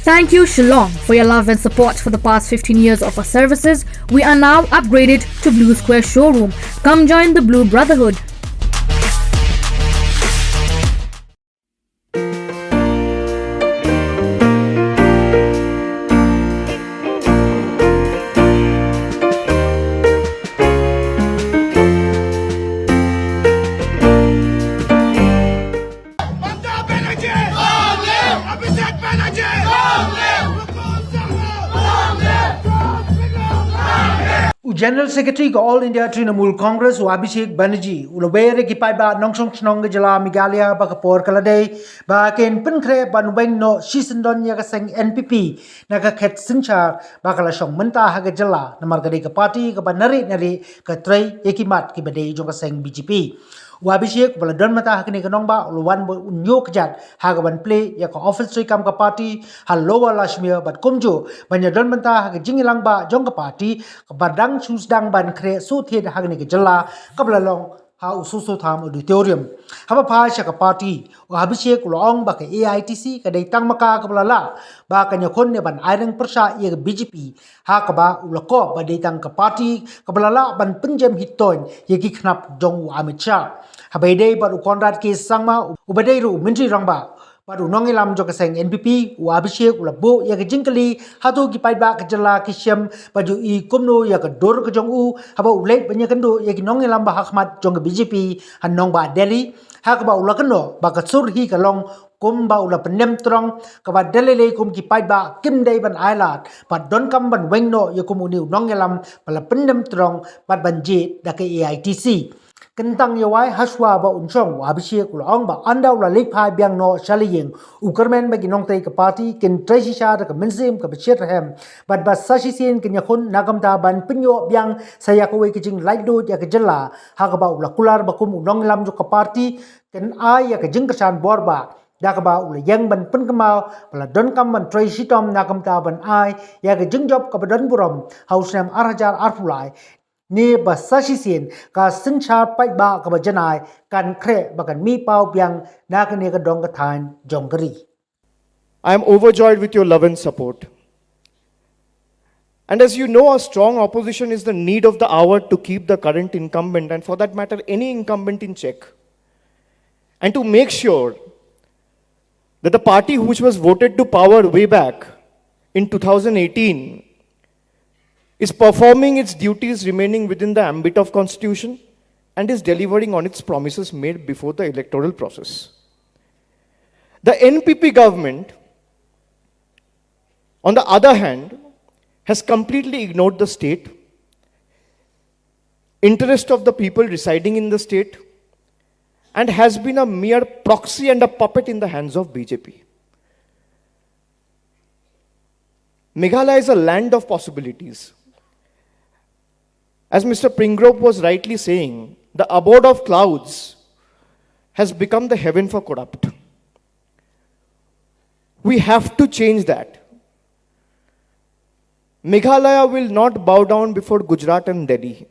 Thank you, Shillong, for your love and support for the past 15 years of our services. We are now upgraded to Blue Square Showroom. Come join the Blue Brotherhood. General Secretary of All India Trinamool Congress Abhishek Banerjee ulabere ki pai ba nongsong snong jylla Meghalaya ba kapor kalade ba ken penkre ban weng no shisendon ya kaseng NPP na ka khet synshar ba kala song menta ha ga jylla namar ga ka party ka ba nari ka trai ekimat ki bade jong kaseng BJP Abhishek bala don mata hakni ka nongba ulwan unyo kjat ha ga ban play ya ka office tree kam ka party ha lower lashmir bat kumjo banya don mata ha ga jingilang ba jong ka party ka badang susdang ban kre su thiet hakni ka jalla ka bala long ha ususu tham auditorium haba pha shaka party Abhishek ulong ba ka AITC ka dai tang maka ka bala la ba ka nyakon ne ban airang persha ye BJP ha ka ba ulako ba dai tang ka party ka bala la ban punjem hiton ye ki knap jong Amit Shah habai dai ba konrad ke sangma ubadai ru mintri rangba Padu nongi lam jo kaseng NPP Abhishek ulabo ya ke jingkali hatu ki paiba ke jala ki syam padu I kumno ya ke dor ke jong u haba ulait banya kendo ya ki nongi lam ba hakmat jong ke BJP han nong ba Delhi ha ka ba ulakeno ba ka sur hi ka long kum ba ula penem trong ka ba Delhi kum ki paiba kim dai ban ailat pa don kam ban wengno ya kum uniu nongi lam pala penem trong pat banjit da ke AITC Kentang yawai haswa ba unsong Abhishek ulong ba anda ula lik phai biang no shaliyeng ukermen bagi nong tei ka party ken treshi sha da ka menzim ka bichet hem bat ba sashi sin ken yakun nagam ta ban pinyo biang saya ko we kijing light do ya ka jalla ha ka ba ula kular ba kum unong lam jo ka party ken ai ya ka jing kasan bor ba da ka ba ula yang ban pen kamau pala don kam ban treshi tom nagam ta ban ai ya ka jing job ka ba don burom haus nam arhajar arpulai ni ba sashi sin ka synshar pai ba ka ba janai kan kre ba kan mi pau piang na ka ne ka dong ka than jongri I am overjoyed with your love and support. And as you know, a strong opposition is the need of the hour to keep the current incumbent, and for that matter, any incumbent in check. And to make sure that the party which was voted to power way back in 2018 is performing its duties remaining within the ambit of constitution and is delivering on its promises made before the electoral process. The NPP government, on the other hand, has completely ignored the state, interest of the people residing in the state, and has been a mere proxy and a puppet in the hands of BJP. Meghalaya is a land of possibilities. As Mr. Pringrove was rightly saying, the abode of clouds has become the heaven for corrupt. We have to change that. Meghalaya will not bow down before Gujarat and Delhi.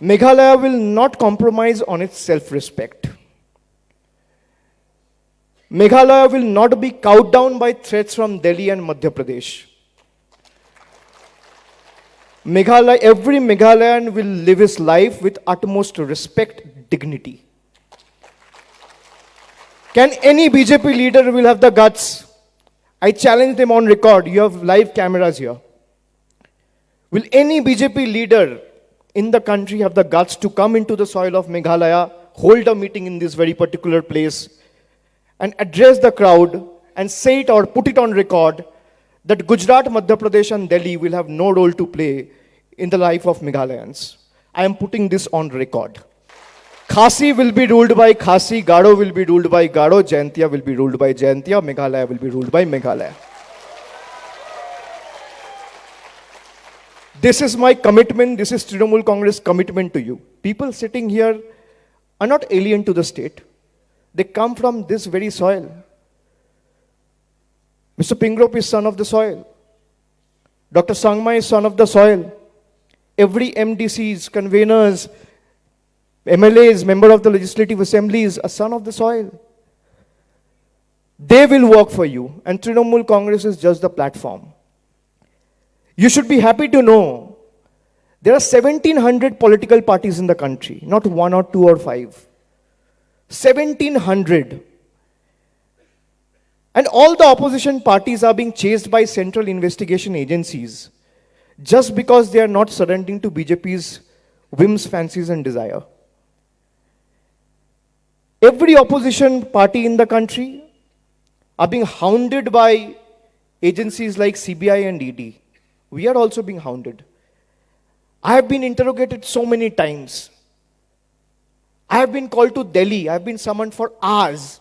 Meghalaya will not compromise on its self-respect. Meghalaya will not be cowed down by threats from Delhi and Madhya Pradesh. Every Meghalayan will live his life with utmost respect, dignity. Can any BJP leader will have the guts? I challenge them on record. You have live cameras here. Will any BJP leader in the country have the guts to come into the soil of Meghalaya, hold a meeting in this very particular place, and address the crowd and say it or put it on record that Gujarat, Madhya Pradesh and Delhi will have no role to play in the life of Meghalayans? I am putting this on record. Khasi will be ruled by Khasi, Garo will be ruled by Garo, Jaintia will be ruled by Jaintia, Meghalaya will be ruled by Meghalaya. This is my commitment, this is Trinamool Congress commitment to you. People sitting here are not alien to the state. They come from this very soil. Mr. Pringrove is son of the soil. Dr. Sangma is son of the soil. Every MDCs, conveners, MLAs, member of the Legislative Assembly, is a son of the soil. They will work for you, and Trinamool Congress is just the platform. You should be happy to know there are 1,700 political parties in the country, not one or two or five. 1,700. And all the opposition parties are being chased by central investigation agencies just because they are not surrendering to BJP's whims, fancies, and desire. Every opposition party in the country are being hounded by agencies like CBI and ED. We are also being hounded. I have been interrogated so many times. I have been called to Delhi. I have been summoned for hours.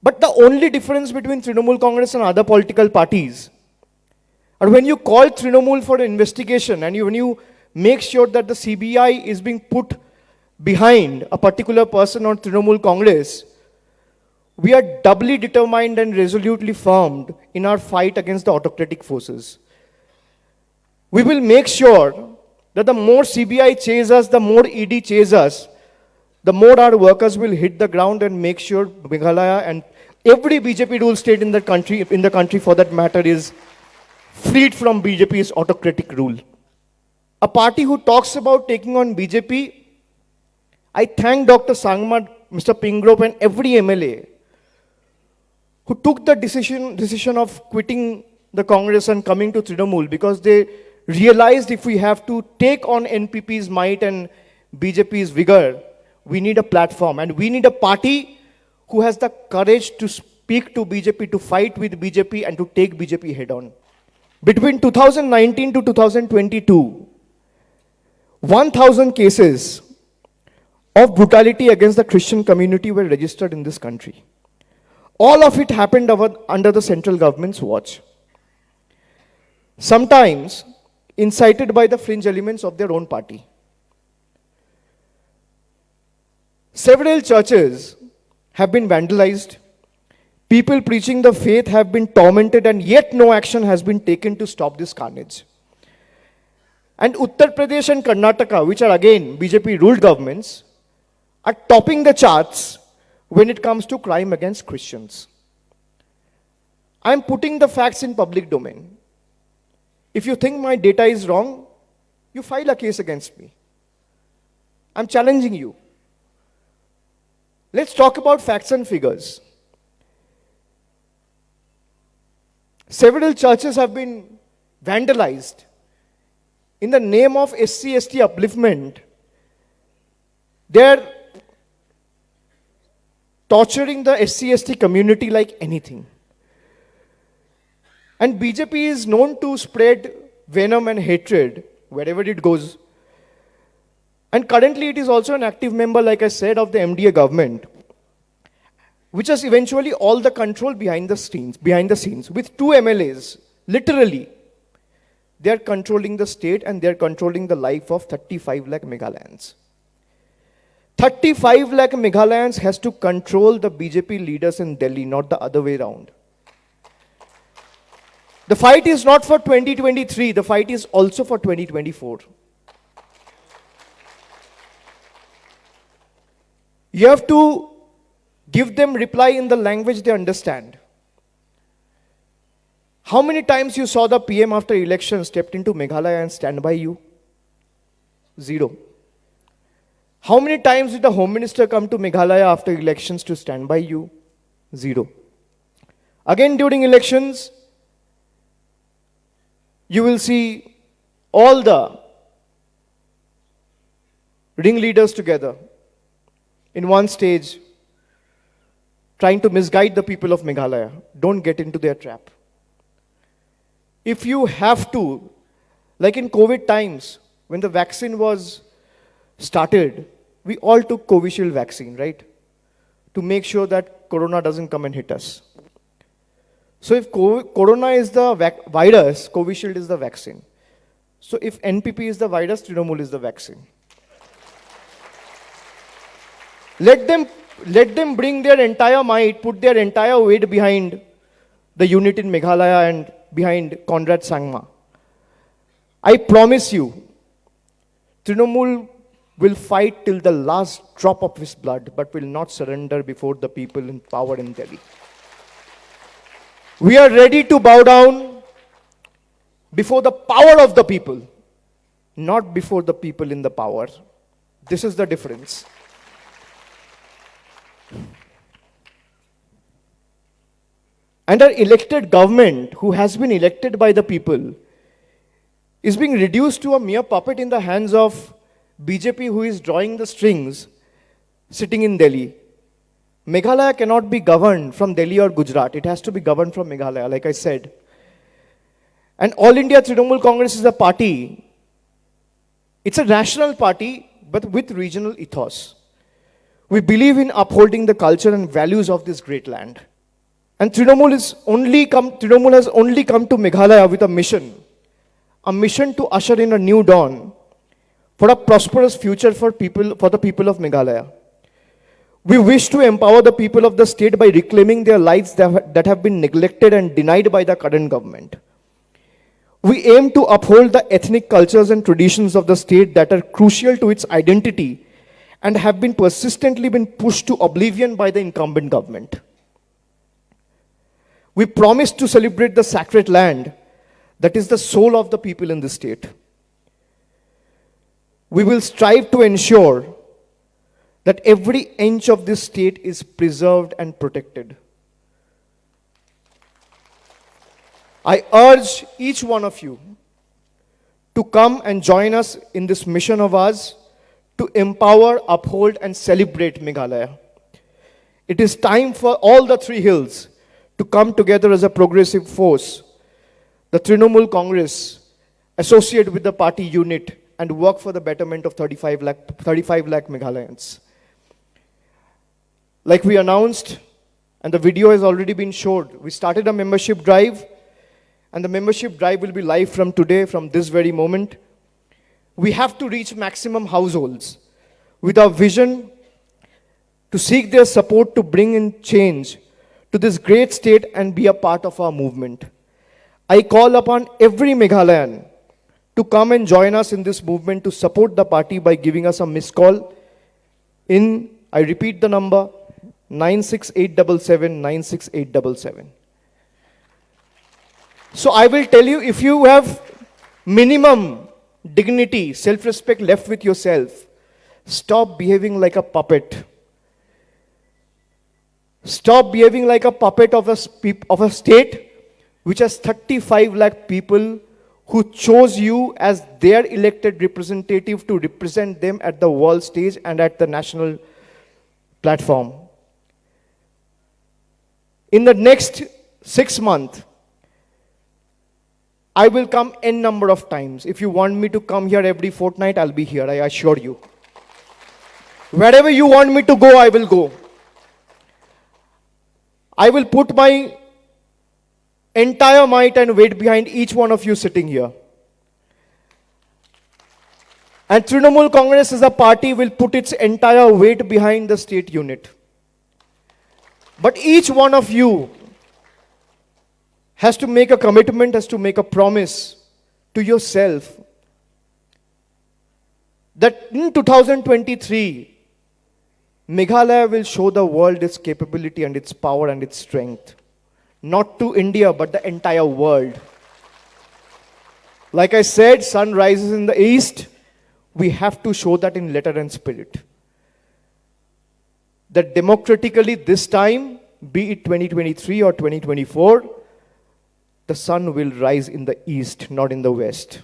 But the only difference between Trinamool Congress and other political parties are when you call Trinamool for an investigation and when you make sure that the CBI is being put behind a particular person on Trinamool Congress, we are doubly determined and resolutely firm in our fight against the autocratic forces. We will make sure that the more CBI chases us, the more ED chases us, the more our workers will hit the ground and make sure Meghalaya and every BJP ruled state in the country for that matter is freed from BJP's autocratic rule. A party who talks about taking on BJP, I thank Dr. Sangma, Mr. Pingrove and every MLA who took the decision of quitting the Congress and coming to Trinamool because they realized if we have to take on NPP's might and BJP's vigor, we need a platform and we need a party who has the courage to speak to BJP, to fight with BJP and to take BJP head on. Between 2019 to 2022, 1,000 cases of brutality against the Christian community were registered in this country. All of it happened under the central government's watch. Sometimes incited by the fringe elements of their own party. Several churches have been vandalized. People preaching the faith have been tormented and yet no action has been taken to stop this carnage. And Uttar Pradesh and Karnataka, which are again BJP ruled governments, are topping the charts when it comes to crime against Christians. I am putting the facts in public domain. If you think my data is wrong, you file a case against me. I'm challenging you. Let's talk about facts and figures. Several churches have been vandalized. In the name of SC/ST upliftment, they're torturing the SC/ST community like anything. And BJP is known to spread venom and hatred wherever it goes. And currently it is also an active member, like I said, of the MDA government, which has eventually all the control behind the scenes. With two MLAs, literally, they are controlling the state and they are controlling the life of 35 lakh Meghalayans. 35 lakh Meghalayans has to control the BJP leaders in Delhi, not the other way around. The fight is not for 2023, the fight is also for 2024. You have to give them reply in the language they understand. How many times you saw the PM after election stepped into Meghalaya and stand by you? 0. How many times did the Home Minister come to Meghalaya after elections to stand by you? 0. Again during elections, you will see all the ringleaders together in one stage trying to misguide the people of Meghalaya. Don't get into their trap. If you have to, like in COVID times, when the vaccine was started, we all took Covishield vaccine, right? To make sure that Corona doesn't come and hit us. So if Corona is the virus, Covishield is the vaccine. So if NPP is the virus, Trinamool is the vaccine. Let them bring their entire might, put their entire weight behind the unit in Meghalaya and behind Conrad Sangma. I promise you, Trinamool will fight till the last drop of his blood, but will not surrender before the people in power in Delhi. We are ready to bow down before the power of the people, not before the people in the power. This is the difference. And our elected government, who has been elected by the people, is being reduced to a mere puppet in the hands of BJP, who is drawing the strings, sitting in Delhi. Meghalaya cannot be governed from Delhi or Gujarat. It has to be governed from Meghalaya, like I said. And All India Trinamool Congress is a party. It's a national party, but with regional ethos. We believe in upholding the culture and values of this great land. And Trinamool has only come to Meghalaya with a mission to usher in a new dawn for a prosperous future for the people of Meghalaya. We wish to empower the people of the state by reclaiming their lives that have been neglected and denied by the current government. We aim to uphold the ethnic cultures and traditions of the state that are crucial to its identity and have been persistently pushed to oblivion by the incumbent government. We promise to celebrate the sacred land that is the soul of the people in the state. We will strive to ensure that every inch of this state is preserved and protected. I urge each one of you to come and join us in this mission of ours to empower, uphold, and celebrate Meghalaya. It is time for all the three hills to come together as a progressive force. The Trinamool Congress associate with the party unit and work for the betterment of 35 lakh Meghalayans. Like we announced, and the video has already been showed, we started a membership drive, and the membership drive will be live from today, from this very moment. We have to reach maximum households with our vision to seek their support to bring in change to this great state and be a part of our movement. I call upon every Meghalayan to come and join us in this movement to support the party by giving us a missed call in, I repeat the number, 96877 96877. So I will tell you, if you have minimum dignity, self-respect left with yourself, stop behaving like a puppet. Stop behaving like a puppet of a state which has 35 lakh people who chose you as their elected representative to represent them at the world stage and at the national platform. In the next 6 months, I will come n number of times. If you want me to come here every fortnight, I'll be here, I assure you. Wherever you want me to go, I will go. I will put my entire might and weight behind each one of you sitting here. And Trinamool Congress as a party will put its entire weight behind the state unit. But each one of you has to make a commitment, has to make a promise to yourself that in 2023, Meghalaya will show the world its capability and its power and its strength. Not to India, but the entire world. Like I said, sun rises in the east. We have to show that in letter and spirit. That democratically this time, be it 2023 or 2024, the sun will rise in the east, not in the west.